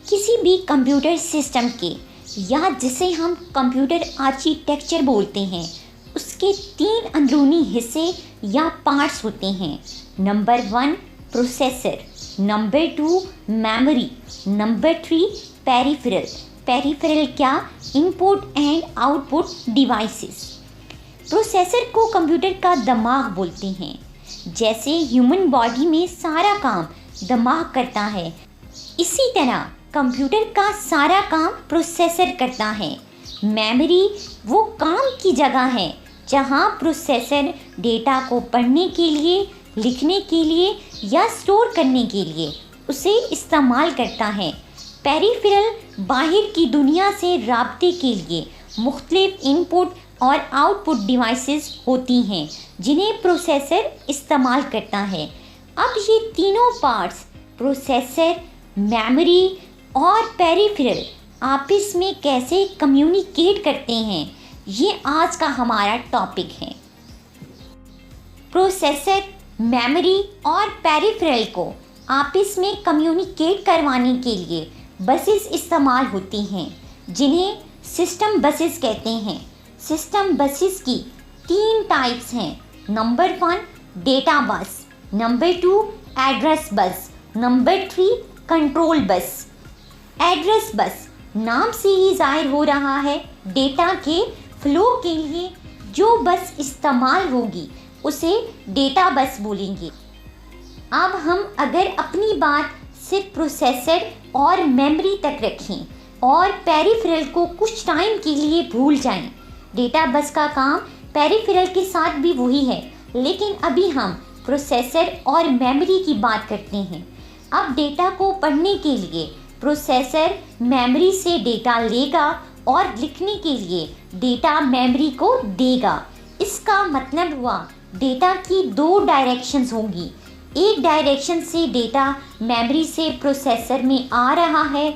किसी भी computer system के या जिसे हम कंप्यूटर आर्किटेक्चर बोलते हैं, उसके 3 अंदरूनी हिस्से या पार्ट्स होते हैं। Number 1 processor, number 2 memory, number 3 peripheral. Peripheral क्या? Input and output devices. Processor को कंप्यूटर का दिमाग बोलते हैं। जैसे ह्यूमन बॉडी में सारा काम दिमाग करता है, इसी तरह कंप्यूटर का सारा काम प्रोसेसर करता है। मेमोरी वो काम की जगह है जहां प्रोसेसर डेटा को पढ़ने के लिए, लिखने के लिए या स्टोर करने के लिए उसे इस्तेमाल करता है। पेरिफेरल बाहर की दुनिया से राब्ते के लिए मुख्तलिफ इनपुट और आउटपुट डिवाइसेस होती हैं जिन्हें प्रोसेसर इस्तेमाल करता है। अब ये तीनों पार्ट्स प्रोसेसर, मेमोरी और पेरिफेरल आपस में कैसे कम्युनिकेट करते हैं, ये आज का हमारा टॉपिक है। प्रोसेसर, मेमोरी और पेरिफेरल को आपस में कम्युनिकेट करवाने के लिए बसेस इस्तेमाल होती हैं जिन्हें सिस्टम बसेस कहते हैं। सिस्टम बसेस की 3 टाइप्स हैं। Number 1 data bus, number 2 address bus, number 3 control bus. Address बस नाम से ही जाहिर हो रहा है, डेटा के फ्लो के लिए जो बस इस्तेमाल होगी उसे डेटा बस बोलेंगे। अब हम अगर अपनी बात सिर्फ प्रोसेसर और मेमोरी तक रखें और पेरिफेरल को कुछ टाइम के लिए भूल जाएं, डेटा बस का काम पेरिफेरल के साथ भी वही है, लेकिन अभी हम प्रोसेसर और मेमोरी की बात करते हैं। अब डेटा को पढ़ने के लिए प्रोसेसर मेमोरी से डेटा लेगा और लिखने के लिए डेटा मेमोरी को देगा। इसका मतलब हुआ डेटा की 2 डायरेक्शंस होंगी। एक डायरेक्शन से डेटा मेमोरी से प्रोसेसर में आ रहा है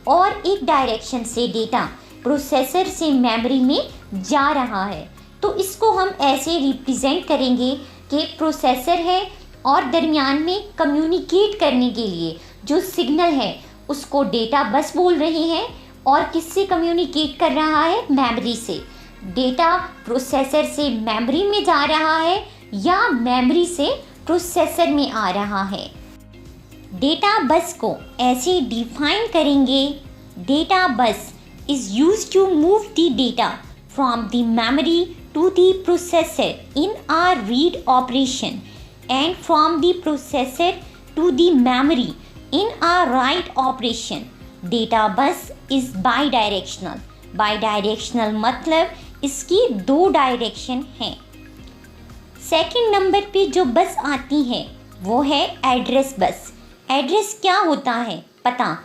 और एक डायरेक्शन से डेटा प्रोसेसर से मेमोरी में जा रहा है। तो इसको हम ऐसे रिप्रेजेंट करेंगे कि प्रोसेसर है और दरमियान में कम्युनिकेट करने के लिए जो सिग्नल है उसको डेटा बस बोल रहे हैं। और किससे कम्युनिकेट कर रहा है? मेमोरी से। डेटा प्रोसेसर से मेमोरी में जा रहा है या मेमोरी से प्रोसेसर में आ रहा है। डेटा बस को ऐसे डिफाइन करेंगे, data bus is used to move the data from the memory to the processor in a read operation and from the processor to the memory in a write operation. Data bus is bidirectional. Bidirectional मतलब इसकी 2 direction हैं। Second number पे जो बस आती है वो है एड्रेस बस। एड्रेस क्या होता है पता?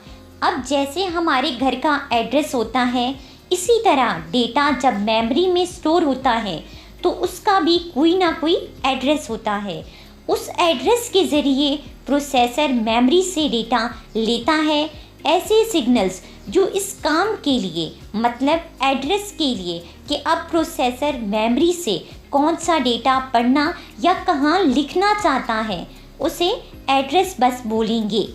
अब जैसे हमारे घर का एड्रेस होता है, इसी तरह डेटा जब मेमोरी में स्टोर होता है तो उसका भी कोई ना कोई एड्रेस होता है। उस एड्रेस के ज़रिए प्रोसेसर मेमोरी से डेटा लेता है। ऐसे सिग्नल्स जो इस काम के लिए, मतलब एड्रेस के लिए कि अब प्रोसेसर मेमोरी से कौन सा डेटा पढ़ना या कहाँ लिखना चाहता है, उसे एड्रेस बस बोलेंगे।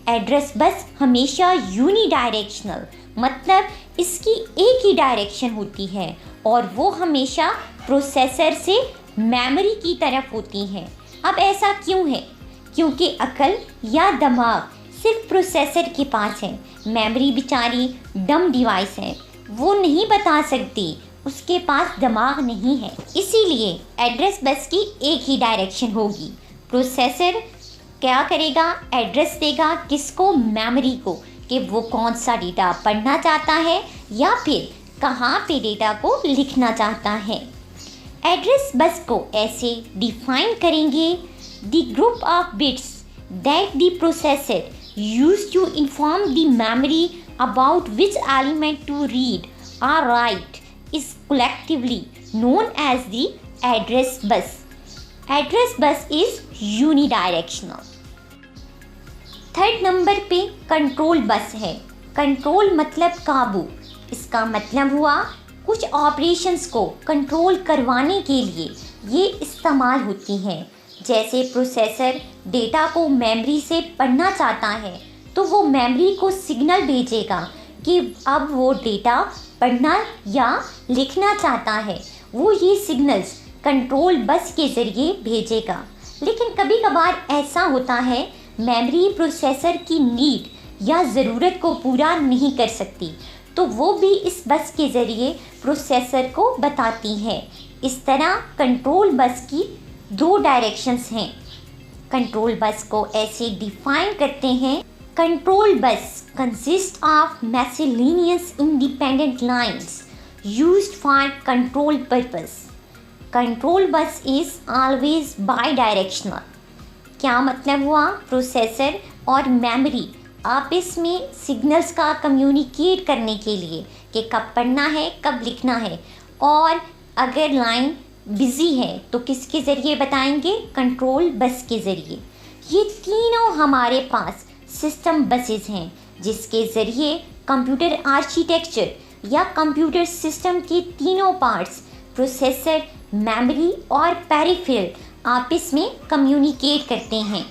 एड्रेस बस हमेशा यूनिडायरेक्शनल, मतलब इसकी एक ही डायरेक्शन होती है और वो हमेशा प्रोसेसर से मेमोरी की तरफ होती है। अब ऐसा क्यों है? क्योंकि अकल या दिमाग सिर्फ प्रोसेसर के पास है। मेमोरी बेचारी डम डिवाइस है, वो नहीं बता सकती, उसके पास दिमाग नहीं है। इसीलिए एड्रेस बस की एक ही डायरेक्शन होगी। प्रोसेसर क्या करेगा? एड्रेस देगा किसको? मेमोरी को, कि वो कौन सा डेटा पढ़ना चाहता है या फिर कहाँ पे डेटा को लिखना चाहता है। एड्रेस बस को ऐसे डिफाइन करेंगे, the group of bits that the processor use to inform the memory about which element to read और write is collectively known as the address bus. Address bus is unidirectional. Third number पे control bus है। Control मतलब काबू। इसका मतलब हुआ कुछ operations को कंट्रोल करवाने के लिए ये इस्तेमाल होती हैं। जैसे प्रोसेसर डेटा को मेमोरी से पढ़ना चाहता है तो वो मेमोरी को सिग्नल भेजेगा कि अब वो डेटा पढ़ना या लिखना चाहता है। वो ये सिग्नल्स कंट्रोल बस के ज़रिए भेजेगा। लेकिन कभी कभार ऐसा होता है मेमोरी प्रोसेसर की नीड या ज़रूरत को पूरा नहीं कर सकती, तो वो भी इस बस के ज़रिए प्रोसेसर को बताती है। इस तरह कंट्रोल बस की दो डायरेक्शंस हैं। कंट्रोल बस को ऐसे डिफाइन करते हैं: control bus consist of miscellaneous independent lines used for control purpose. Control bus is always bidirectional. क्या मतलब हुआ? प्रोसेसर और मेमोरी आपस में सिग्नल्स का कम्युनिकेट करने के लिए कि कब पढ़ना है, कब लिखना है, और अगर लाइन बिज़ी है तो किसके ज़रिए बताएंगे? कंट्रोल बस के ज़रिए। ये तीनों हमारे पास सिस्टम बसेस हैं जिसके ज़रिए कंप्यूटर आर्किटेक्चर या कंप्यूटर सिस्टम के तीनों पार्ट्स प्रोसेसर, मेमोरी और पेरिफेरल आपस में कम्युनिकेट करते हैं।